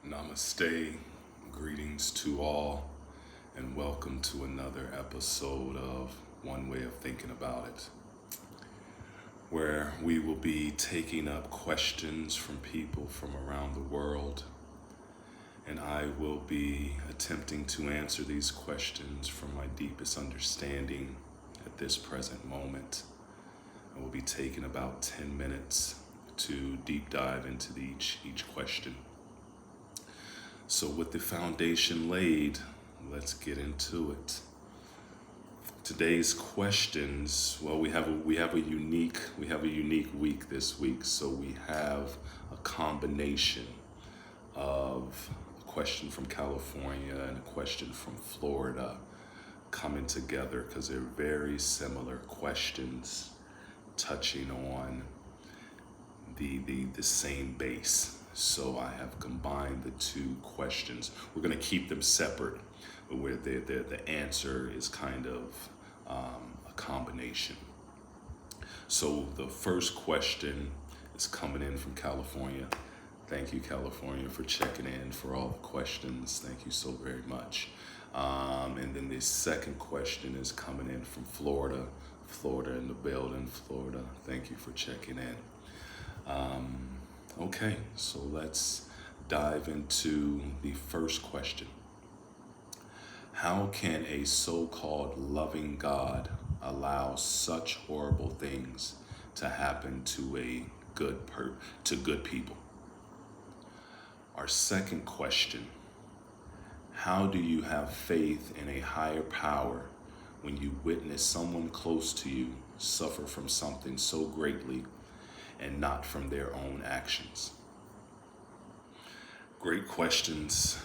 Namaste, greetings to all, and welcome to another episode of One Way of Thinking About It, where we will be taking up questions from people from around the world, and I will be attempting to answer these questions from my deepest understanding at this present moment. I will be taking about 10 minutes to deep dive into each question. So with the foundation laid, let's get into it. Today's questions, well, we have a unique week this week. So we have a combination of a question from California and a question from Florida coming together because they're very similar questions touching on the same base. So I have combined the two questions. We're going to keep them separate, where the answer is kind of a combination. So the first question is coming in from California. Thank you, California, for checking in for all the questions. Thank you so very much. And then the second question is coming in from Florida. Florida in the building, Florida. Thank you for checking in. Okay, so let's dive into the first question. How can a so-called loving God allow such horrible things to happen to good people? Our second question, how do you have faith in a higher power when you witness someone close to you suffer from something so greatly and not from their own actions? Great questions.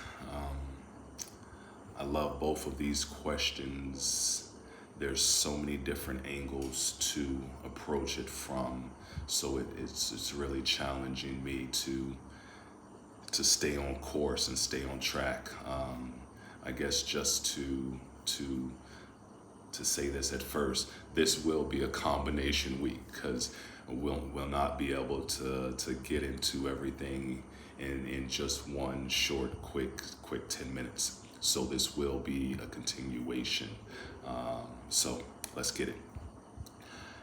I love both of these questions. There's so many different angles to approach it from, so it's really challenging me to stay on course and stay on track. I guess just to say this at first, this will be a combination week because we'll not be able to get into everything in just one short, quick 10 minutes. So this will be a continuation. So let's get it.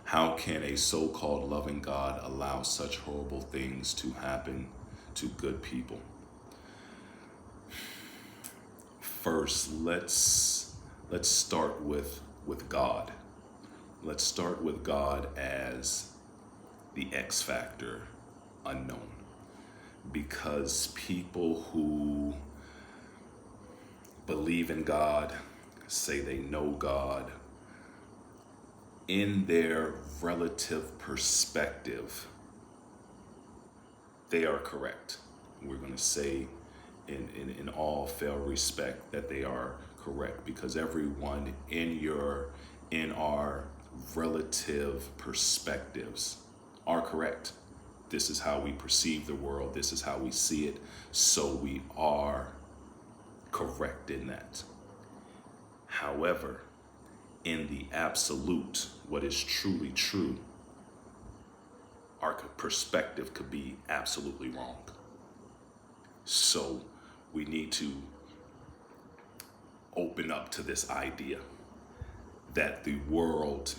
How can a so-called loving God allow such horrible things to happen to good people? First, let's start with God. Let's start with God as the X factor unknown. Because people who believe in God, say they know God, in their relative perspective, they are correct. We're going to say in all fair respect that they are correct, because everyone in our relative perspectives are correct. This is how we perceive the world. This is how we see it. So we are correct in that. However, in the absolute, what is truly true, our perspective could be absolutely wrong. So we need to open up to this idea that the world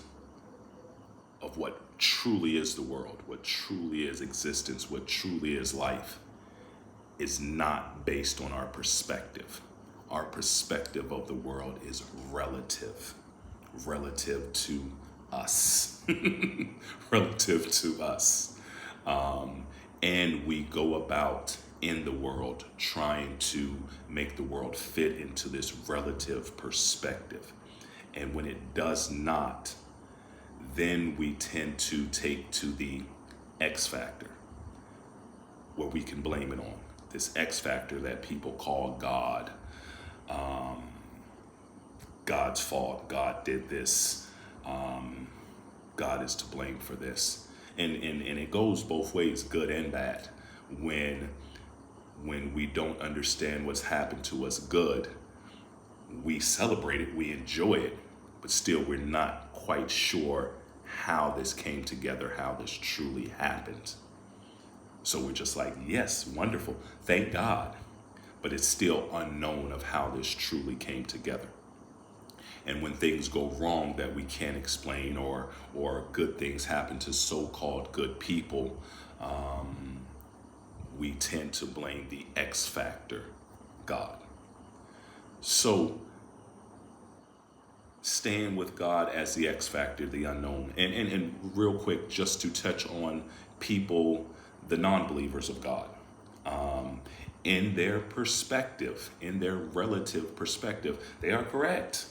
of what truly is the world, what truly is existence, what truly is life, is not based on our perspective. Our perspective of the world is relative to us, relative to us. And we go about in the world trying to make the world fit into this relative perspective. And when it does not, then we tend to take to the X factor, where we can blame it on. This X factor that people call God. God's fault. God did this. God is to blame for this. And it goes both ways, good and bad. When we don't understand what's happened to us good, we celebrate it, we enjoy it, but still we're not quite sure how this came together, how this truly happened. So we're just like, yes, wonderful, thank God. but it's still unknown of how this truly came together. And when things go wrong that we can't explain, or good things happen to so-called good people, we tend to blame the X factor, God. So stand with God as the X factor, the unknown. And real quick, just to touch on people, the non-believers of God. In their perspective, in their relative perspective, they are correct.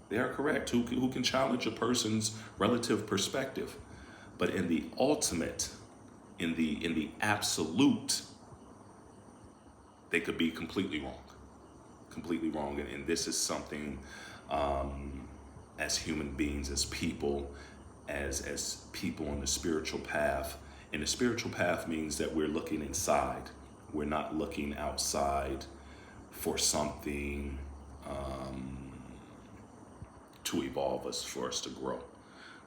They are correct. Who can challenge a person's relative perspective? But in the ultimate, in the absolute, they could be completely wrong. And this is something, as human beings, as people, as people on the spiritual path. And the spiritual path means that we're looking inside. We're not looking outside for something to evolve us, for us to grow.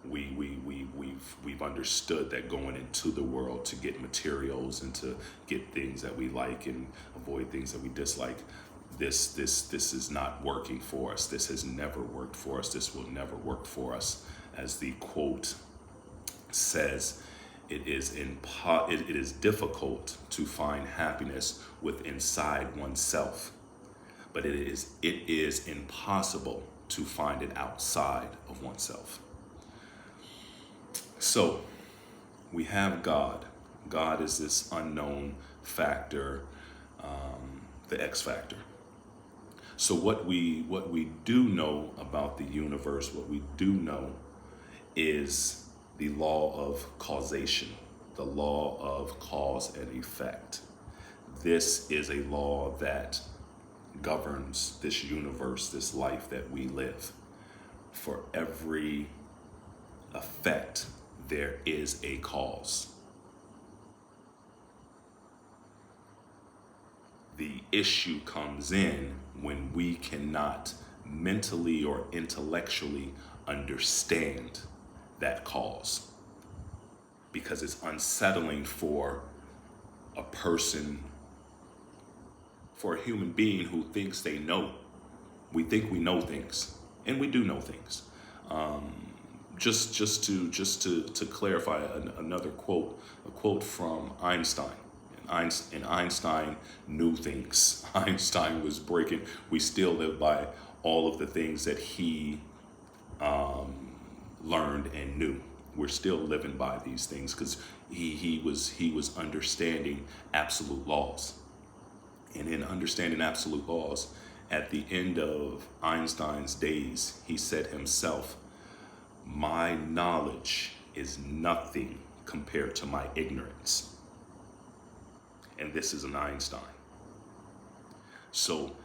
We've understood that going into the world to get materials and to get things that we like and avoid things that we dislike, this is not working for us. This has never worked for us. This will never work for us. As the quote says, it is difficult to find happiness with inside oneself, but it is impossible to find it outside of oneself. So we have God. God is this unknown factor, the X factor. So what we do know about the universe, what we do know is the law of causation, the law of cause and effect. This is a law that governs this universe, this life that we live. For every effect, there is a cause. The issue comes in when we cannot mentally or intellectually understand that cause, because it's unsettling for a person, for a human being who thinks they know. We think we know things, and we do know things. Just to clarify, another quote, a quote from Einstein. And Einstein knew things. Einstein was breaking. We still live by all of the things that he learned and knew. We're still living by these things because he was understanding absolute laws. And in understanding absolute laws, at the end of Einstein's days, he said himself, "My knowledge is nothing compared to my ignorance." And this is an Einstein. So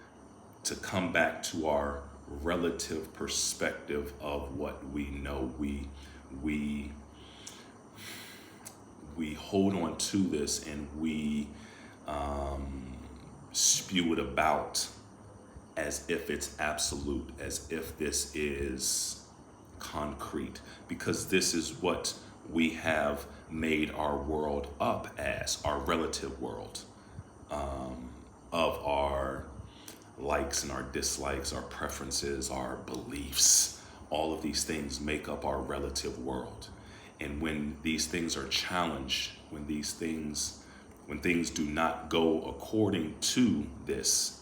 to come back to our relative perspective of what we know, we hold on to this, and we spew it about as if it's absolute, as if this is concrete, because this is what we have made our world up as, our relative world, of our likes and our dislikes, our preferences, our beliefs. All of these things make up our relative world. And when these things are challenged, when things do not go according to this,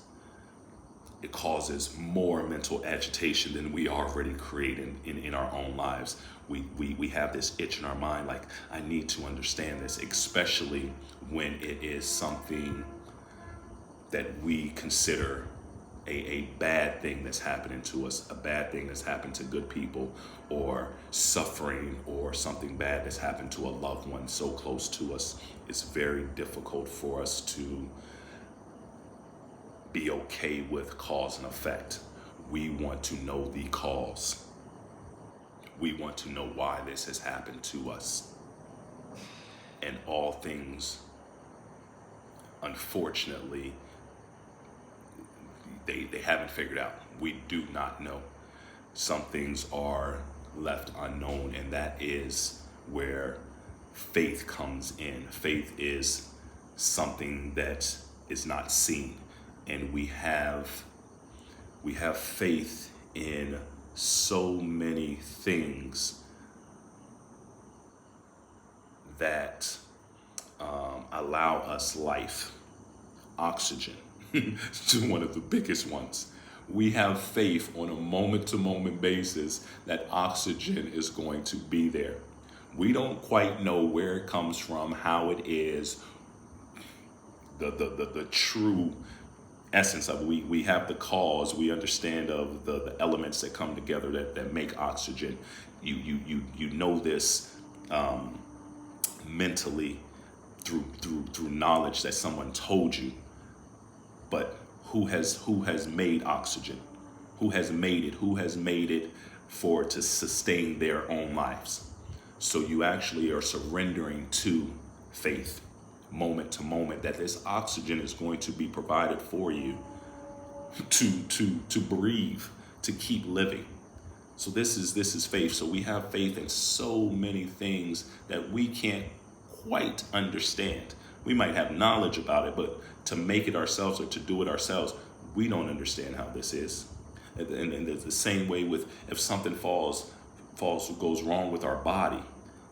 it causes more mental agitation than we already create in our own lives. We have this itch in our mind, like, I need to understand this, especially when it is something that we consider a bad thing that's happening to us, a bad thing that's happened to good people, or suffering, or something bad that's happened to a loved one so close to us. It's very difficult for us to be okay with cause and effect. We want to know the cause. We want to know why this has happened to us. And all things, unfortunately, they haven't figured out. We do not know. Some things are left unknown, and that is where faith comes in. Faith is something that is not seen. and we have faith in so many things that allow us life. Oxygen, to one of the biggest ones. We have faith on a moment-to-moment basis that oxygen is going to be there. We don't quite know where it comes from, how it is, the true essence of it. We have the cause. We understand of the elements that come together that make oxygen. You know this mentally through knowledge that someone told you. But who has made oxygen? Who has made it? Who has made it for it to sustain their own lives? So you actually are surrendering to faith, moment to moment, that this oxygen is going to be provided for you to breathe, to keep living. So this is faith. So we have faith in so many things that we can't quite understand. We might have knowledge about it, but to make it ourselves or to do it ourselves, we don't understand how this is. And the same way with if something goes wrong with our body,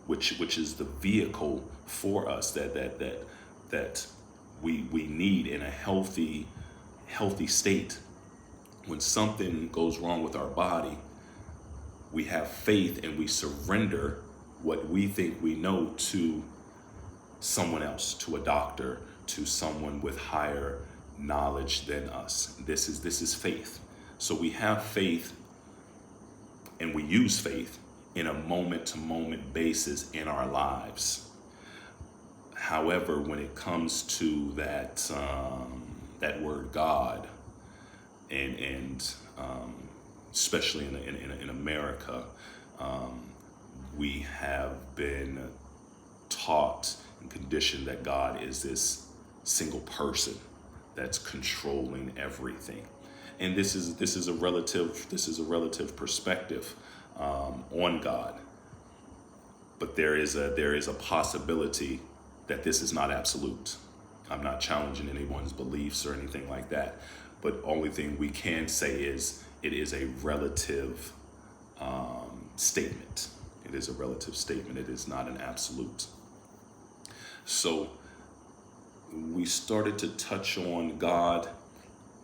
which is the vehicle for us that we need in a healthy state. When something goes wrong with our body, we have faith and we surrender what we think we know to someone else, to a doctor, to someone with higher knowledge than us. This is faith. So we have faith and we use faith in a moment-to-moment basis in our lives. However, when it comes to that word God, and especially in America, we have been taught and conditioned that God is this single person that's controlling everything, and this is a relative perspective on God. But there is a possibility that this is not absolute. I'm not challenging anyone's beliefs or anything like that, but only thing we can say is it is a relative statement. It is a relative statement. It is not an absolute. So we started to touch on God.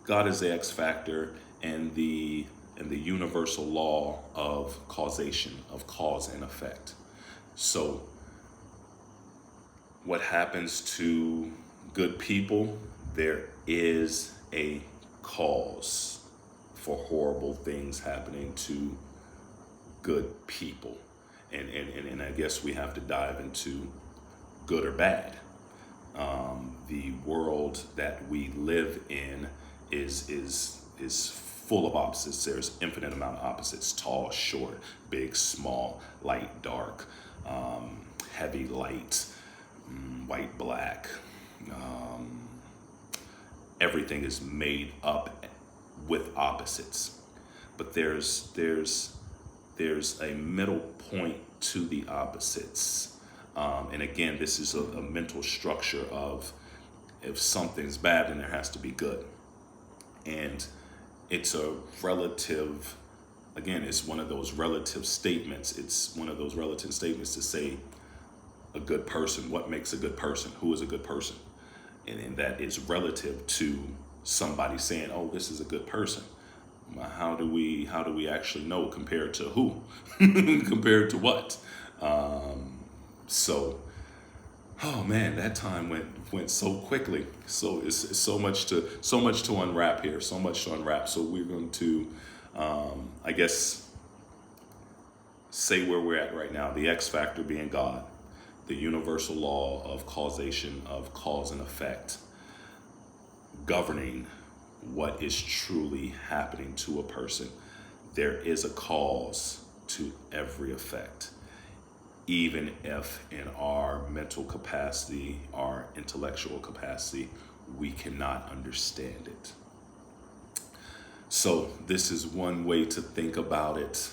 God is the X factor and the universal law of causation, of cause and effect. So what happens to good people? There is a cause for horrible things happening to good people. And I guess we have to dive into good or bad. The world that we live in is full of opposites. There's infinite amount of opposites: tall, short, big, small, light, dark, heavy, light, white, black. Everything is made up with opposites, but there's a middle point to the opposites. And again, this is a mental structure of if something's bad, then there has to be good. And it's a relative, again, it's one of those relative statements. It's one of those relative statements to say a good person. What makes a good person? Who is a good person? And that is relative to somebody saying, oh, this is a good person. How do we actually know compared to who? Compared to what? So, oh man, that time went so quickly. So it's so much to unwrap here. So much to unwrap. So we're going to, I guess, say where we're at right now. The X factor being God, the universal law of causation, of cause and effect, governing what is truly happening to a person. There is a cause to every effect, even if in our mental capacity, our intellectual capacity, we cannot understand it. So this is one way to think about it.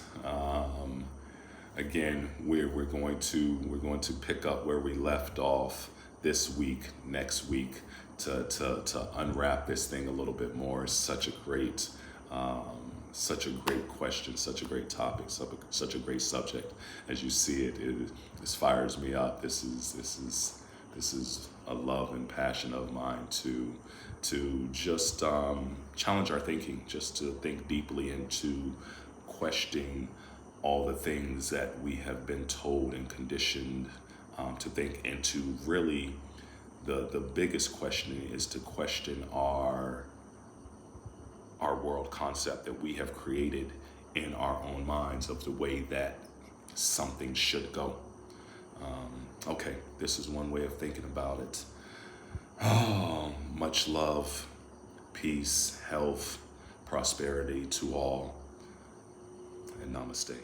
Again, we're going to pick up where we left off this week, next week, to unwrap this thing a little bit more. It's such a great question, such a great topic, such a great subject. As you see it, this fires me up. This is a love and passion of mine to just challenge our thinking, just to think deeply and to question all the things that we have been told and conditioned to think, and to really the biggest questioning is to question our world concept that we have created in our own minds of the way that something should go. Okay, this is one way of thinking about it. Oh, much love, peace, health, prosperity to all, and namaste.